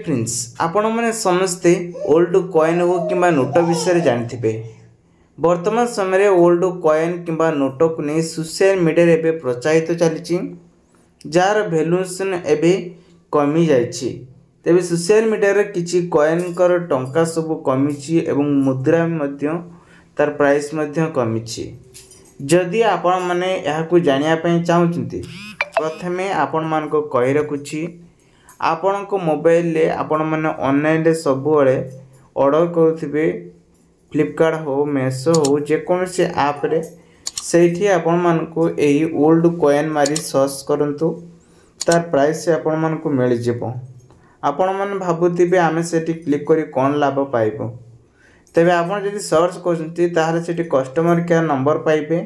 Friends आपण मैंने समस्ते ओल्ड कॉइन हो कि नोट विषय जानते वर्तमान समय ओल्ड कॉइन कि नोट को नहीं सोशल मीडिया रे प्रोत्साहित चली जार भैल्यूएसन एवं कमी जाइए तेज सोशल मीडिया किसी कॉइन टंका सब कमी एवं मुद्रा तार प्राइस कमी जदि आपण मैंने जानापी चाहते प्रथमे आपण मान कही रखुची आपण को मोबाइल ले आपण मैंने ऑनलाइन रे सब ऑर्डर करुवे फ्लिपकार्ट हो मेसो हो जेकोसी आप रे सेठी आपण मान को यही ओल्ड कॉइन मारी सर्च करंतु तार प्राइस आपण मान को मिल जिवो आपण मन भाबुथिबे आमे सेठी क्लिक करी कोन लाभ पाइबो तबे आपण जदि सर्च करछंती ताहाले सेठी कस्टमर केयर नंबर पाइबे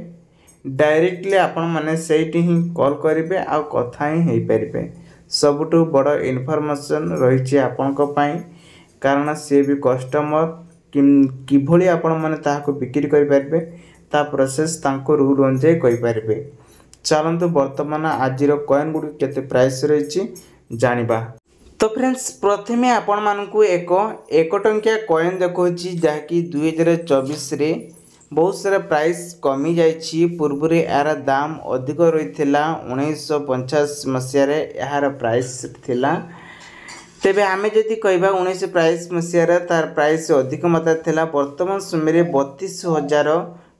डायरेक्टली आपण माने सेठी ही कॉल करिवे आ कथा ही हेई परिबे सबुठु बड़ इनफॉरमेशन रही कारण सी भी कस्टमर किभली आपण माने ताहाको बिक्री करि परिबे ता प्रोसेस तांको रूल अनुसार करि परिबे चलंतु वर्तमान आजिर कॉइन गुडी केते प्राइस रही जानिबा। तो फ्रेंड्स प्रथमे आपण मानकू एक टंकिया कॉइन देखौछि जाकी 2024 रे बहुत सारा प्राइस कमी जाइए पूर्व यार दाम अधिक रही 1950 मसीह यार प्राइस थिला तेबे आमे जदि कहबा 1950 मसीह तार प्राइस अधिक मात्रा थिला वर्तमान समय 32,000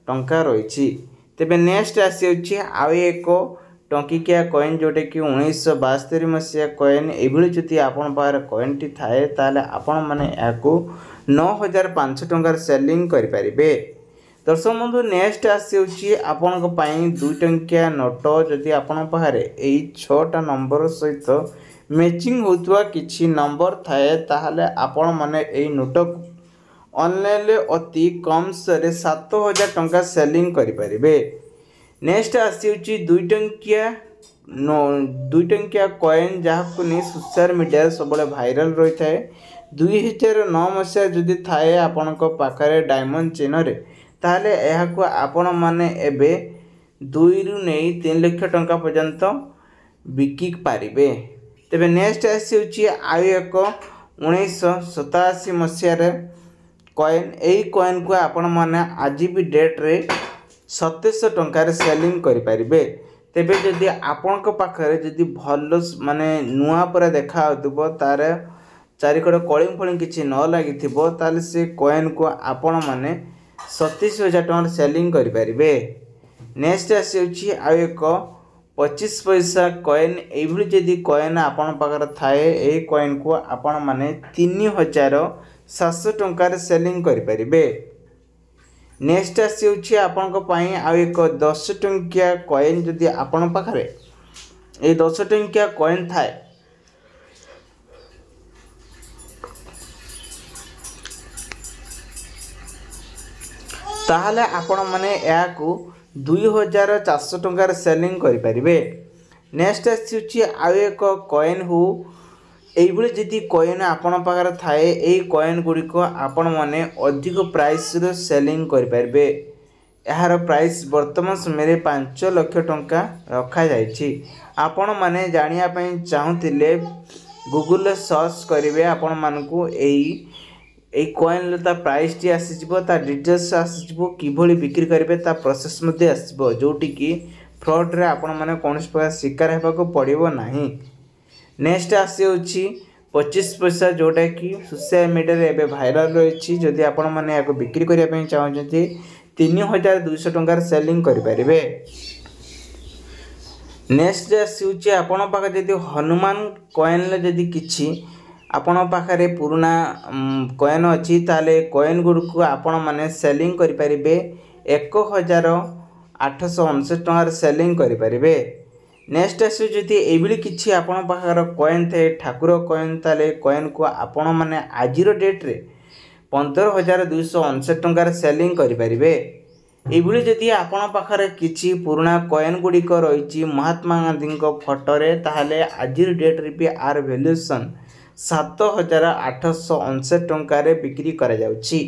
टंका रही तेबे नेक्स्ट आसी आउ एक टंकिकिया कॉइन जोटा कि 1972 मसीहा कॉइन एभली जदि आपण पाखरे कॉइन टी थाए ताले आपण माने याको 9,500 टंकार सेलिंग करि परिबे। दर्शक बंधु नेक्स्ट आसी आपण दुई टंकिया नोट जदि आपण पाखरे एई 6टा नंबर सहित मैचिंग होतुवा किछि नंबर थाए ताहाले आपण माने एई नोट ऑनलाइन ले अति कम से 7,000 टंका सेलिंग करि परिबे। नेक्स्ट आसी दुई टंकिया कॉइन जहाँ नहीं सोशल मीडिया सब भाइराल रही है 2009 मसीहा जदि थाए आपण पाखरे डायमंड चेन रे ताहले यह आपण माने एबे 2 रु नहीं 3 लाख टंका पर्यंत बिकी पारिबे। तेबे नेक्स्ट आसी आउ एक 1987 मसीह कॉइन यही कॉइन को आपण माने आज भी डेट रे 2700 टंकार सेलिंग करि परिबे। तेबे जदि आपण पाखरे जदि भल माने नुआ पर देखा होतबो तार चारिकड़ कलिंग फलिंग किछि न लागिथिबो ताले से कॉइन को आपण माने 37,000 टंका सेलिंग करि परिबे। नेक्स्ट आसी आउ एक 25 पैसा कॉइन एभली जदि कॉइन आपण पाखरे थाए ए कॉइन को आपण माने 3,700 टंकार सेलिंग करि परिबे। नेक्स्ट आसी आपण आउ एक 10 टंकिया कॉइन जदि आपण पाखरे ए 10 टंकिया कॉइन थाए ताहले आपण माने याकू 2,400 टंकार सेलिंग करि परिबे। नेक्स्ट आसी आउ एक कॉइन हो एभली जदि कॉइन आपण पाखरे थाए ए कॉइन गुड़िक आपण माने अधिक प्राइस रो सेलिंग करि परिबे। यार प्राइस वर्तमान समय 5 लाख टंका रखा जाइछि। आपण माने जानिया पई चाहुतिले गूगल सर्च करिवे आपण मानकू एई कॉइन ता प्राइस टी आसीजिवो ता डिटेल्स आसीजिवो किभली बिक्री करिवे ता प्रोसेस मध्ये आसीबो जोटी कि फ्रॉड रे आपण माने कोनस प्रकार शिकार हेबा को पड़िबो नाही। नेक्स्ट आसी 25 पैसा जोटा कि सोशल मीडिया रे भाइराल रही जदि आपण माने याको बिक्री करिया पई चाहते 3,200 टंकार सेलिंग करि परिबे। नेक्स्ट आसी आपण पाखे जदि हनुमान कॉइन ले जदि किछि आपण पाखरे पुराना कॉइन अछि ताले कॉइन गुड को आपण माने सेलिंग करि परिबे 1,859 टंकार सेलिंग करि परिबे। नेक्स्ट आसो जदि एभली किछि आपण पाखर कॉइन थे ठाकुर कॉइन ताले कॉइन को आपण माने आजिरो डेट रे 15,259 टंकार सेलिंग करि परिबे। एभली जदि आपण पाखर किछि पुराना कॉइन गुड़िक रही महात्मा गांधी फोटो रे ताहले आजिरो डेट रे भी आर वैल्यूएशन 7,859 टंकार बिक्री करा जाउछि।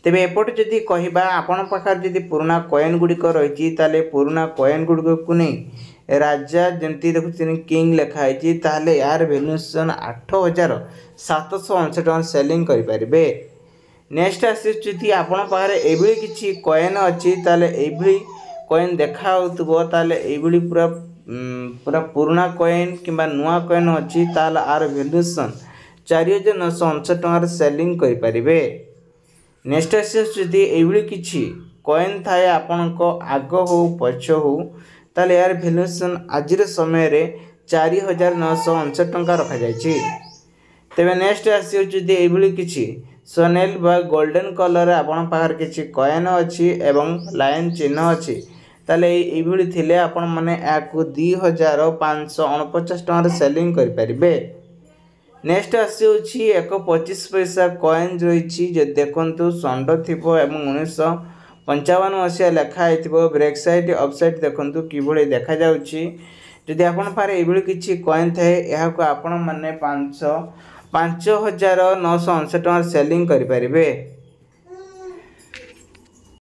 तेबे एपट जदि कहबा आपण पाखर जदि पुराना कॉइन गुड़िक रही ताले पुराना कॉइन गुड़िक को नहीं राजा जमती देखुं किंग लिखाई ताहले यार वैल्यूएशन 8759 टଙ୍କା सेलिंग करें। नेक्स्ट आसी आपण पाखे ये किसी कॉइन अच्छी ताले ये कॉइन देखा ताले ये पूरा पूरा पुराना कॉइन किंबा नुआ कॉइन अच्छी ताले आर वैल्यूएशन 4959 टଙ୍କା सेलिंग करें। नेक्स्ट आसी ये किसी कॉइन थाए आपण आग हो पछ हो ताले यार वैल्यूएशन आज समय 4959 टଙ୍କା रखा जायछि। तेबे नेक्स्ट आसी ये किसी सोनेल बा गोल्डन कलर आपण पाखर किसी कॉइन अच्छी एवं लाइन चिन्ह अच्छी ताले ये थिले आपण माने याकू 2549 टଙ୍କା सेलिंग करें। नेक्स्ट आसी एक 25 पैसा कॉइन रही जो देखु षंड थी एवं 1955 मसीहा लिखाई ब्रेक साइड अफ साइड देखु कि देखा जदि आपण पारे ये किसी कॉइन थाए यहाँ आपण मैंने 5959 टଙ୍କା सेलिंग करें।